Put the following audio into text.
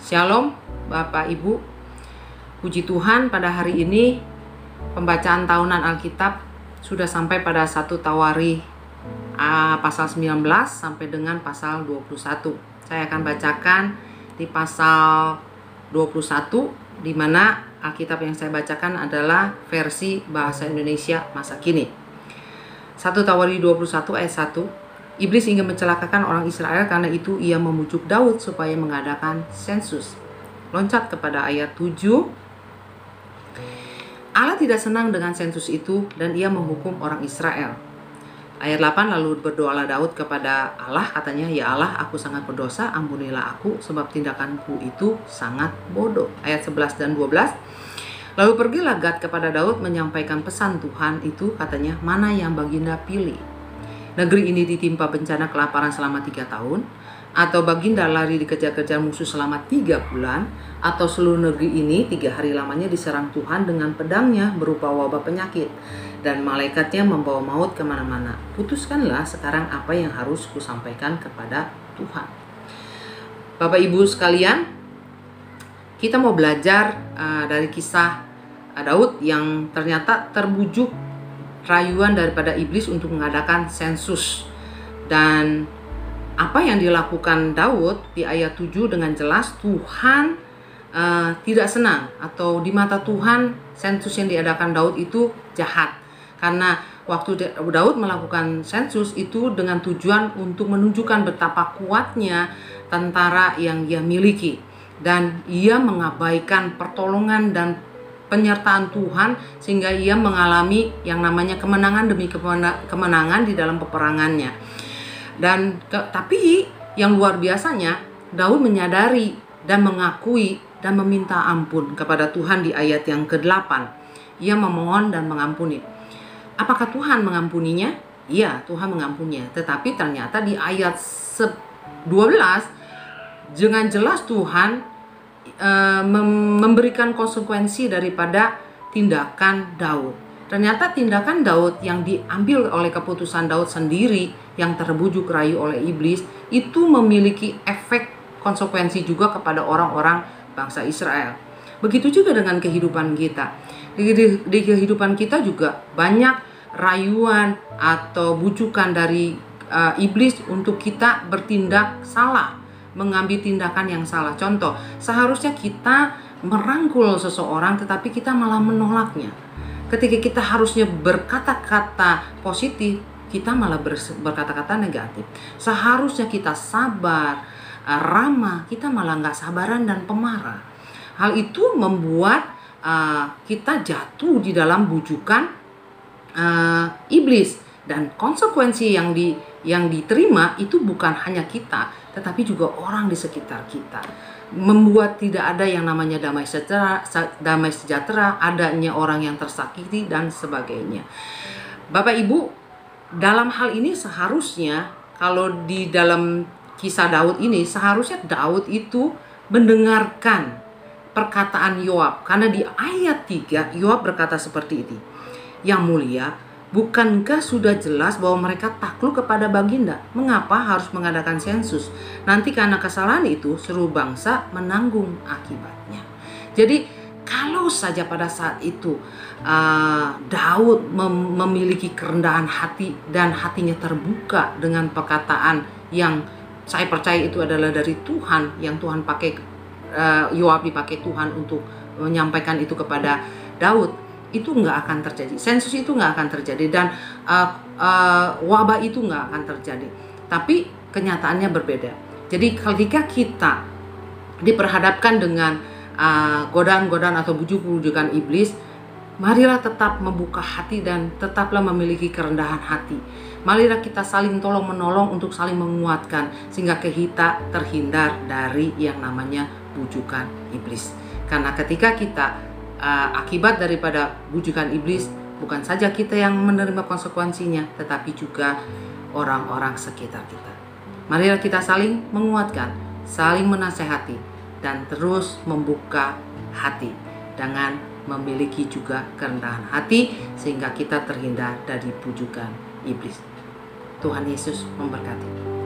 Shalom Bapak Ibu, puji Tuhan pada hari ini pembacaan tahunan Alkitab sudah sampai pada 1 Tawari pasal 19 sampai dengan pasal 21. Saya akan bacakan di pasal 21, di mana Alkitab yang saya bacakan adalah versi bahasa Indonesia masa kini. 1 Tawari 21 ayat 1. Iblis ingin mencelakakan orang Israel, karena itu ia membujuk Daud supaya mengadakan sensus. Loncat kepada ayat 7. Allah tidak senang dengan sensus itu dan ia menghukum orang Israel. Ayat 8, lalu berdoalah Daud kepada Allah, katanya, "Ya Allah, aku sangat berdosa, ampunilah aku sebab tindakanku itu sangat bodoh." Ayat 11 dan 12. Lalu pergilah Gad kepada Daud menyampaikan pesan Tuhan itu, katanya, "Mana yang baginda pilih? Negeri ini ditimpa bencana kelaparan selama 3 tahun, atau baginda lari dikejar-kejar musuh selama 3 bulan, atau seluruh negeri ini 3 hari lamanya diserang Tuhan dengan pedangnya berupa wabah penyakit, dan malaikatnya membawa maut kemana-mana. Putuskanlah sekarang apa yang harus kusampaikan kepada Tuhan." Bapak Ibu sekalian, kita mau belajar dari kisah Daud yang ternyata terbujuk rayuan daripada iblis untuk mengadakan sensus. Dan apa yang dilakukan Daud di ayat 7 dengan jelas Tuhan tidak senang, atau di mata Tuhan sensus yang diadakan Daud itu jahat. Karena waktu Daud melakukan sensus itu dengan tujuan untuk menunjukkan betapa kuatnya tentara yang ia miliki, dan ia mengabaikan pertolongan dan penyertaan Tuhan, sehingga ia mengalami yang namanya kemenangan demi kemenangan di dalam peperangannya. Tapi yang luar biasanya, Daud menyadari dan mengakui dan meminta ampun kepada Tuhan di ayat yang ke-8. Ia memohon dan mengampuni. Apakah Tuhan mengampuninya? Iya, Tuhan mengampuninya. Tetapi ternyata di ayat 12 dengan jelas Tuhan memberikan konsekuensi daripada tindakan Daud. Ternyata tindakan Daud yang diambil oleh keputusan Daud sendiri yang terbujuk rayu oleh iblis itu memiliki efek konsekuensi juga kepada orang-orang bangsa Israel. Begitu juga dengan kehidupan kita. Di kehidupan kita juga banyak rayuan atau bujukan dari iblis untuk kita bertindak salah, mengambil tindakan yang salah. Contoh, seharusnya kita merangkul seseorang tetapi kita malah menolaknya. Ketika kita harusnya berkata-kata positif, kita malah berkata-kata negatif. Seharusnya kita sabar, ramah, kita malah nggak sabaran dan pemarah. Hal itu membuat kita jatuh di dalam bujukan iblis, dan konsekuensi yang diterima itu bukan hanya kita, tetapi juga orang di sekitar kita. Membuat tidak ada yang namanya damai sejahtera, adanya orang yang tersakiti dan sebagainya. Bapak Ibu, dalam hal ini seharusnya, kalau di dalam kisah Daud ini, seharusnya Daud itu mendengarkan perkataan Yoab. Karena di ayat 3 Yoab berkata seperti ini, "Yang mulia, bukankah sudah jelas bahwa mereka takluk kepada baginda? Mengapa harus mengadakan sensus? Nanti karena kesalahan itu seluruh bangsa menanggung akibatnya." Jadi kalau saja pada saat itu Daud memiliki kerendahan hati dan hatinya terbuka dengan perkataan yang saya percaya itu adalah dari Tuhan, yang Tuhan pakai, Yoab dipakai Tuhan untuk menyampaikan itu kepada Daud, itu nggak akan terjadi. Sensus itu nggak akan terjadi, dan wabah itu nggak akan terjadi. Tapi kenyataannya berbeda. Jadi ketika kita diperhadapkan dengan godaan-godaan atau bujuk-bujukan iblis, marilah tetap membuka hati dan tetaplah memiliki kerendahan hati. Marilah kita saling tolong-menolong untuk saling menguatkan, sehingga kita terhindar dari yang namanya bujukan iblis. Karena ketika kita akibat daripada bujukan iblis, bukan saja kita yang menerima konsekuensinya, tetapi juga orang-orang sekitar kita. Marilah kita saling menguatkan, saling menasehati, dan terus membuka hati dengan memiliki juga kerendahan hati, sehingga kita terhindar dari bujukan iblis. Tuhan Yesus memberkati.